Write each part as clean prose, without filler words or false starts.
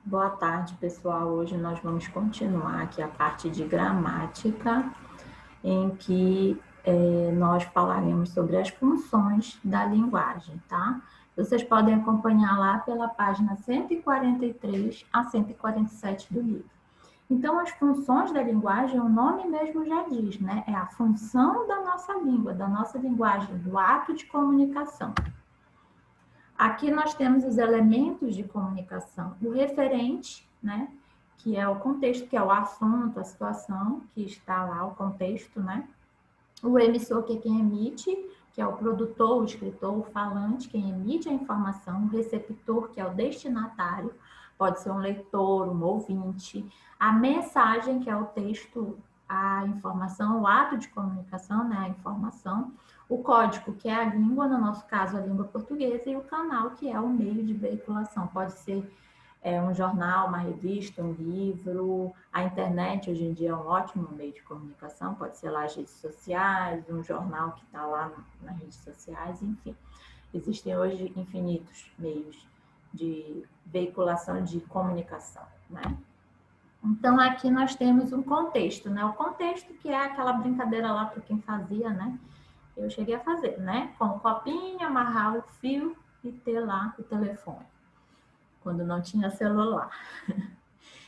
Boa tarde, pessoal. Hoje nós vamos continuar aqui a parte de gramática, em que nós falaremos sobre as funções da linguagem, tá? Vocês podem acompanhar lá pela página 143 a 147 do livro. Então, as funções da linguagem, o nome mesmo já diz, né? É a função da nossa língua, da nossa linguagem, do ato de comunicação. Aqui nós temos os elementos de comunicação. O referente, né? Que é o contexto, que é o assunto, a situação, que está lá, o contexto, né? O emissor, que é quem emite, que é o produtor, o escritor, o falante, quem emite a informação. O receptor, que é o destinatário, pode ser um leitor, um ouvinte. A mensagem, que é o texto, a informação, o ato de comunicação, né? A informação. O código, que é a língua, no nosso caso, a língua portuguesa, e o canal, que é o meio de veiculação. Pode ser um jornal, uma revista, um livro. A internet, hoje em dia, é um ótimo meio de comunicação. Pode ser lá as redes sociais, um jornal que está lá nas redes sociais, enfim. Existem hoje infinitos meios de veiculação de comunicação, né? Então, aqui nós temos um contexto, né? O contexto que é aquela brincadeira lá para quem fazia, né? Eu cheguei a fazer, né? Com o copinho, amarrar o fio e ter lá o telefone, quando não tinha celular.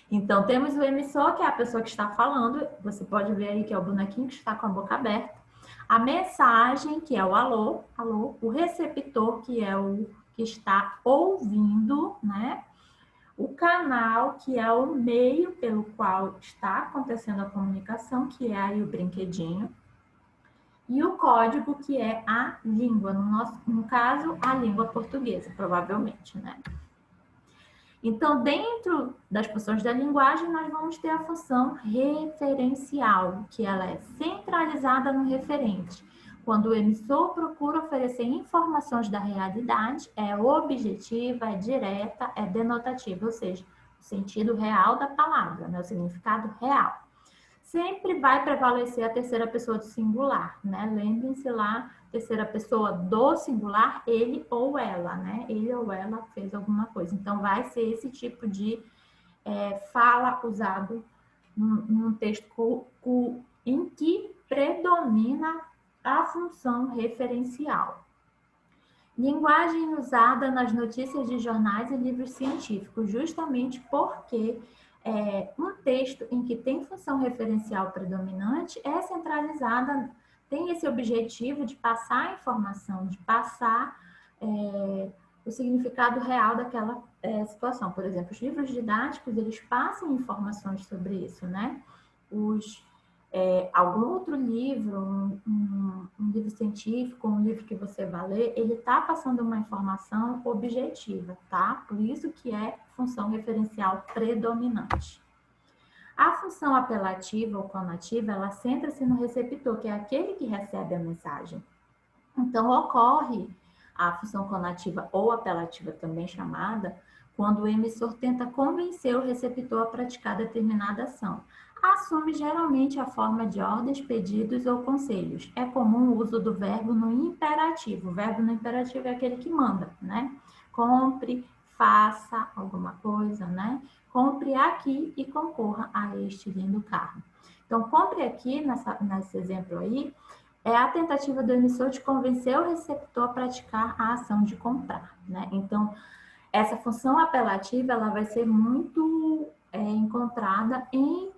Então, temos o emissor, que é a pessoa que está falando. Você pode ver aí que é o bonequinho que está com a boca aberta. A mensagem, que é o alô, alô. O receptor, que é o que está ouvindo, né? O canal, que é o meio pelo qual está acontecendo a comunicação, que é aí o brinquedinho. E o código, que é a língua, no caso, a língua portuguesa, provavelmente, né? Então, dentro das funções da linguagem, nós vamos ter a função referencial, que ela é centralizada no referente. Quando o emissor procura oferecer informações da realidade, é objetiva, é direta, é denotativa, ou seja, o sentido real da palavra, né? O significado real. Sempre vai prevalecer a terceira pessoa do singular, né? Lembrem-se lá, terceira pessoa do singular, ele ou ela, né? Ele ou ela fez alguma coisa. Então, vai ser esse tipo de fala usado num texto em que predomina a função referencial. Linguagem usada nas notícias de jornais e livros científicos, justamente porque um texto em que tem função referencial predominante é centralizada, tem esse objetivo de passar a informação, de passar o significado real daquela situação. Por exemplo, os livros didáticos, eles passam informações sobre isso, né? Algum outro livro, um livro científico, um livro que você vai ler, ele está passando uma informação objetiva, tá? Por isso que é função referencial predominante. A função apelativa ou conativa, ela centra-se no receptor, que é aquele que recebe a mensagem. Então, ocorre a função conativa ou apelativa, também chamada, quando o emissor tenta convencer o receptor a praticar determinada ação. Assume geralmente a forma de ordens, pedidos ou conselhos. É comum o uso do verbo no imperativo. O verbo no imperativo é aquele que manda, né? Compre, faça alguma coisa, né? Compre aqui e concorra a este lindo carro. Então, compre aqui, nesse exemplo aí, é a tentativa do emissor de convencer o receptor a praticar a ação de comprar, né? Então, essa função apelativa, ela vai ser muito encontrada em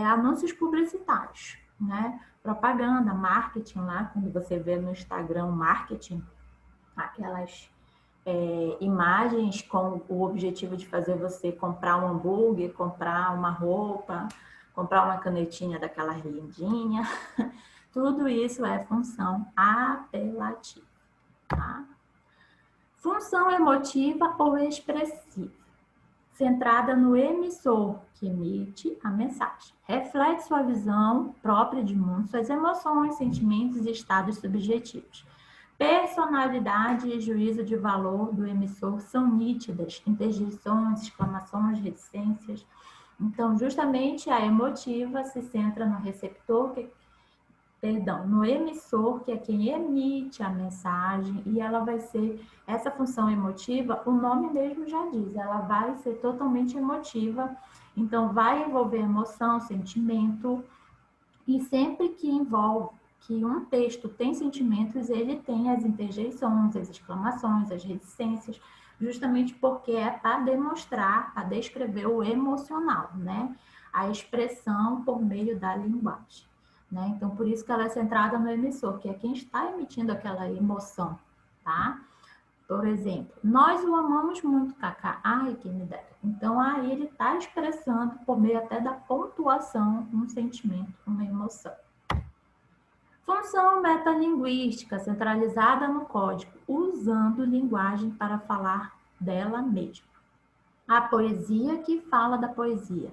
anúncios publicitários, né? Propaganda, marketing lá, quando você vê no Instagram marketing, aquelas imagens com o objetivo de fazer você comprar um hambúrguer, comprar uma roupa, comprar uma canetinha daquela lindinha. Tudo isso é função apelativa, tá? Função emotiva ou expressiva, centrada no emissor, que emite a mensagem. Reflete sua visão própria de mundo, suas emoções, sentimentos e estados subjetivos. Personalidade e juízo de valor do emissor são nítidas, interjeições, exclamações, reticências. Então, justamente a emotiva se centra no receptor, perdão, no emissor, que é quem emite a mensagem, e ela vai ser, essa função emotiva, o nome mesmo já diz, ela vai ser totalmente emotiva, então vai envolver emoção, sentimento, e sempre que envolve, que um texto tem sentimentos, ele tem as interjeições, as exclamações, as reticências, justamente porque é para demonstrar, para descrever o emocional, né? A expressão por meio da linguagem, né? Então, por isso que ela é centrada no emissor, que é quem está emitindo aquela emoção, tá? Por exemplo, nós o amamos muito, Cacá. Ai, quem me dera. Então, aí ele está expressando, por meio até da pontuação, um sentimento, uma emoção. Função metalinguística, centralizada no código, usando linguagem para falar dela mesma. A poesia que fala da poesia,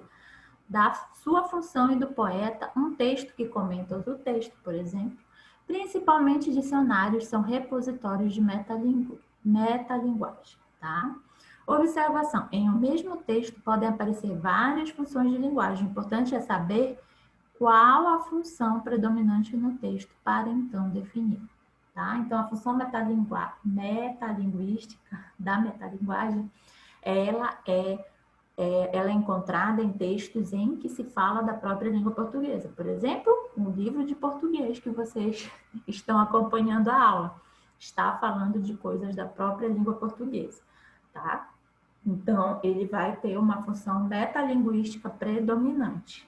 da sua função e do poeta, um texto que comenta outro texto, por exemplo. Principalmente dicionários são repositórios de metalinguagem, tá? Observação: em um mesmo texto podem aparecer várias funções de linguagem. O importante é saber qual a função predominante no texto para então definir, tá? Então, a função metalinguística da metalinguagem, ela é encontrada em textos em que se fala da própria língua portuguesa. Por exemplo, um livro de português que vocês estão acompanhando a aula está falando de coisas da própria língua portuguesa, tá? Então, ele vai ter uma função metalinguística predominante.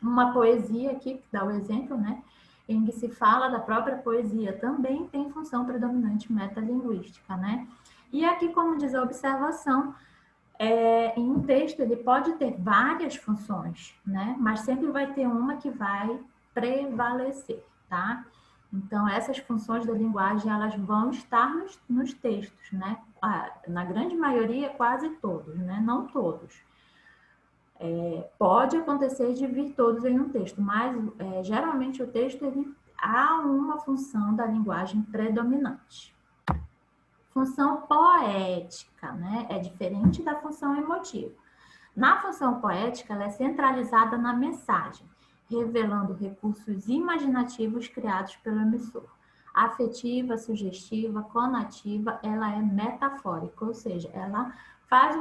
Uma poesia aqui, que dá o exemplo, né? Em que se fala da própria poesia, também tem função predominante metalinguística, né? E aqui, como diz a observação, em um texto ele pode ter várias funções, né? Mas sempre vai ter uma que vai prevalecer, tá? Então, essas funções da linguagem, elas vão estar nos textos, né? Na grande maioria, quase todos, né? Não todos. Pode acontecer de vir todos em um texto, mas geralmente o texto há uma função da linguagem predominante. Função poética, né? É diferente da função emotiva. Na função poética, ela é centralizada na mensagem, revelando recursos imaginativos criados pelo emissor. Afetiva, sugestiva, conativa, ela é metafórica, ou seja, ela faz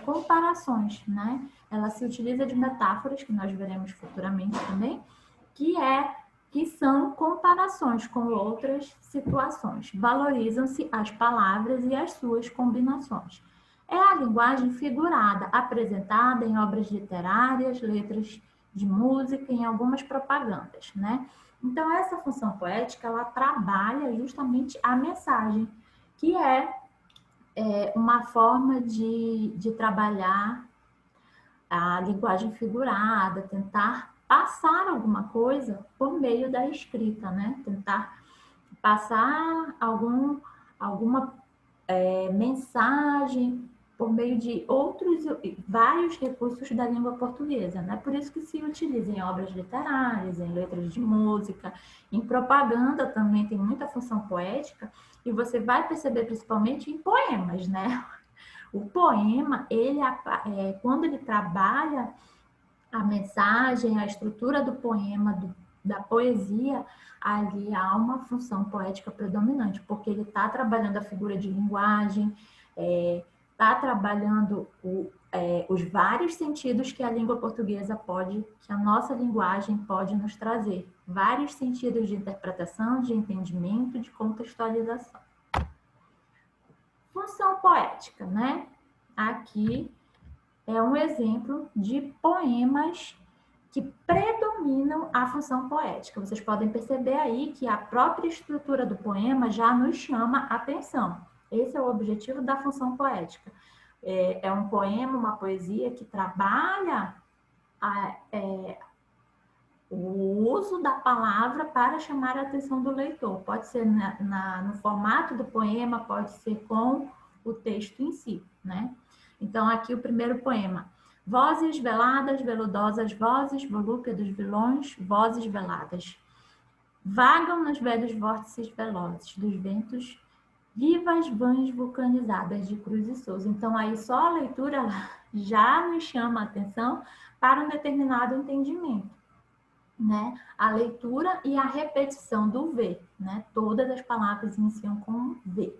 comparações, né? Ela se utiliza de metáforas, que nós veremos futuramente também, que são comparações com outras situações. Valorizam-se as palavras e as suas combinações. É a linguagem figurada, apresentada em obras literárias, letras de música, em algumas propagandas, né? Então, essa função poética, ela trabalha justamente a mensagem, que é uma forma de trabalhar a linguagem figurada, tentar passar alguma coisa por meio da escrita, né? Tentar passar alguma mensagem por meio de vários recursos da língua portuguesa, né? Por isso que se utiliza em obras literárias, em letras de música, em propaganda também tem muita função poética, e você vai perceber principalmente em poemas, né? O poema, quando ele trabalha a mensagem, a estrutura do poema, da poesia, ali há uma função poética predominante, porque ele está trabalhando a figura de linguagem, está trabalhando os vários sentidos que a língua portuguesa que a nossa linguagem pode nos trazer. Vários sentidos de interpretação, de entendimento, de contextualização. Função poética, né? Aqui é um exemplo de poemas que predominam a função poética. Vocês podem perceber aí que a própria estrutura do poema já nos chama a atenção. Esse é o objetivo da função poética. É um poema, uma poesia que trabalha o uso da palavra para chamar a atenção do leitor. Pode ser no formato do poema, pode ser com o texto em si, né? Então, aqui o primeiro poema. Vozes veladas, veludosas vozes, volúpia dos vilões, vozes veladas. Vagam nos velhos vórtices velozes dos ventos, vivas vãs vulcanizadas de Cruz e Souza. Então, aí só a leitura já nos chama a atenção para um determinado entendimento. né, a leitura e a repetição do V, né? Todas as palavras iniciam com V.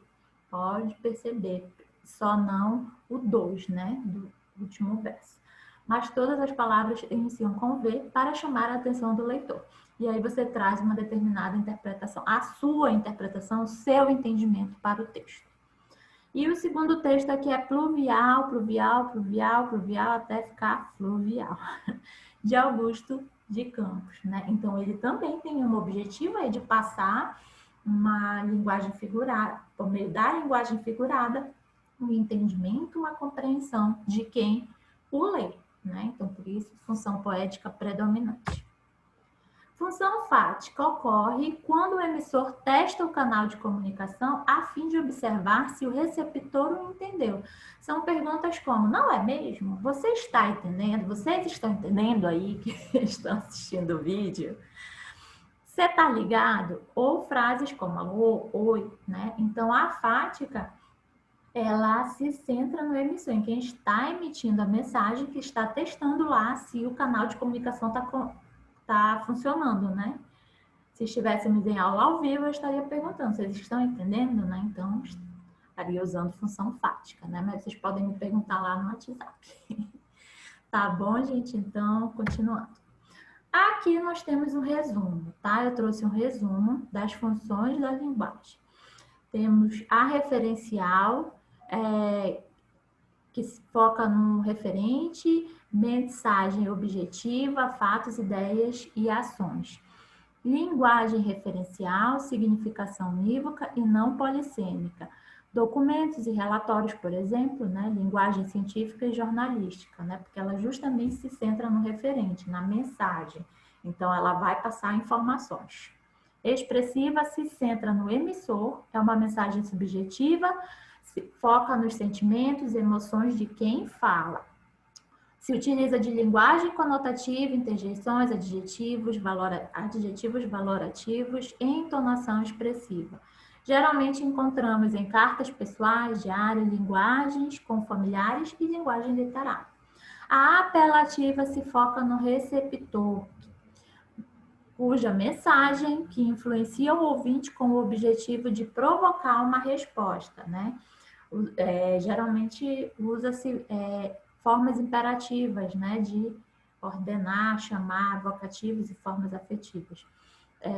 Pode perceber, só não o 2, né, do último verso. Mas todas as palavras iniciam com V para chamar a atenção do leitor. E aí você traz uma determinada interpretação, a sua interpretação, o seu entendimento para o texto. E o segundo texto aqui é pluvial, pluvial, pluvial, pluvial, até ficar fluvial, de Augusto de Campos, né? Então, ele também tem um objetivo aí de passar uma linguagem figurada, por meio da linguagem figurada, um entendimento, uma compreensão de quem o lê, né? Então, por isso, função poética predominante. Função fática ocorre quando o emissor testa o canal de comunicação a fim de observar se o receptor o entendeu. São perguntas como, não é mesmo? Você está entendendo? Vocês estão entendendo aí que estão assistindo o vídeo? Você está ligado? Ou frases como alô, oi, né? Então, a fática, ela se centra no emissor, em quem está emitindo a mensagem, que está testando lá se o canal de comunicação está funcionando, né? Se estivéssemos em aula ao vivo, eu estaria perguntando, vocês estão entendendo, né? Então, estaria usando função fática, né? Mas vocês podem me perguntar lá no WhatsApp. Tá bom, gente? Então, continuando. Aqui nós temos um resumo, tá? Eu trouxe um resumo das funções da linguagem. Temos a referencial, que se foca no referente, mensagem objetiva, fatos, ideias e ações. Linguagem referencial, significação unívoca e não polissêmica. Documentos e relatórios, por exemplo, né? Linguagem científica e jornalística, né? Porque ela justamente se centra no referente, na mensagem. Então, ela vai passar informações. Expressiva se centra no emissor, é uma mensagem subjetiva, se foca nos sentimentos e emoções de quem fala. Se utiliza de linguagem conotativa, interjeições, adjetivos, valorativos e entonação expressiva. Geralmente encontramos em cartas pessoais, diário, linguagens com familiares e linguagem literária. A apelativa se foca no receptor, cuja mensagem que influencia o ouvinte com o objetivo de provocar uma resposta, né? Geralmente usa-se formas imperativas, né, de ordenar, chamar, vocativos e formas afetivas.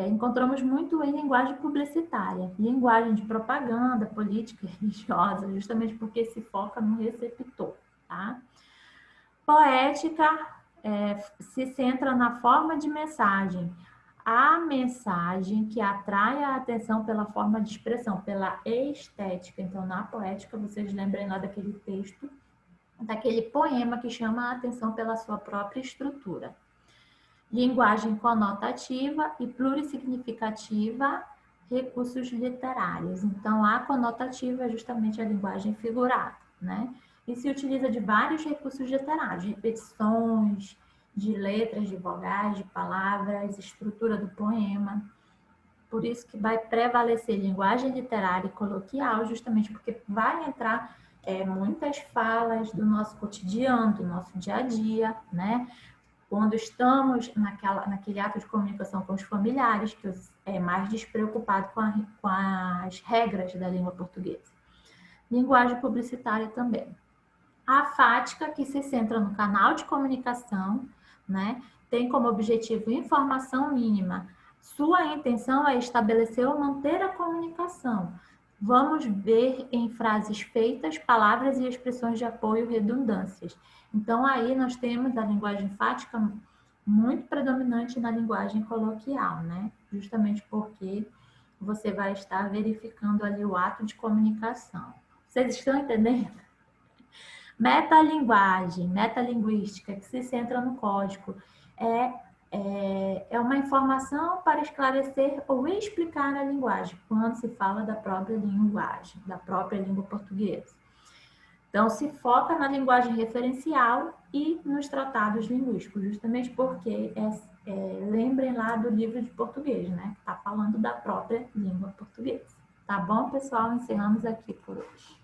Encontramos muito em linguagem publicitária, linguagem de propaganda, política, religiosa, justamente porque se foca no receptor, tá? Poética se centra na forma de mensagem, a mensagem que atrai a atenção pela forma de expressão, pela estética. Então, na poética, vocês lembrem lá daquele texto, daquele poema que chama a atenção pela sua própria estrutura. Linguagem conotativa e plurissignificativa, recursos literários. Então, a conotativa é justamente a linguagem figurada, né? E se utiliza de vários recursos literários, repetições, de letras, de vogais, de palavras, estrutura do poema. Por isso que vai prevalecer linguagem literária e coloquial, justamente porque vai entrar muitas falas do nosso cotidiano, do nosso dia a dia, né? Quando estamos naquele ato de comunicação com os familiares, que é mais despreocupado com as regras da língua portuguesa. Linguagem publicitária também. A fática, que se centra no canal de comunicação, né? Tem como objetivo informação mínima. Sua intenção é estabelecer ou manter a comunicação. Vamos ver em frases feitas, palavras e expressões de apoio redundâncias. Então, aí nós temos a linguagem fática muito predominante na linguagem coloquial, né? Justamente porque você vai estar verificando ali o ato de comunicação. Vocês estão entendendo? Metalinguagem, metalinguística, que se centra no código, é uma informação para esclarecer ou explicar a linguagem, quando se fala da própria linguagem, da própria língua portuguesa. Então, se foca na linguagem referencial e nos tratados linguísticos, justamente porque, lembrem lá do livro de português, né? Que está falando da própria língua portuguesa. Tá bom, pessoal? Encerramos aqui por hoje.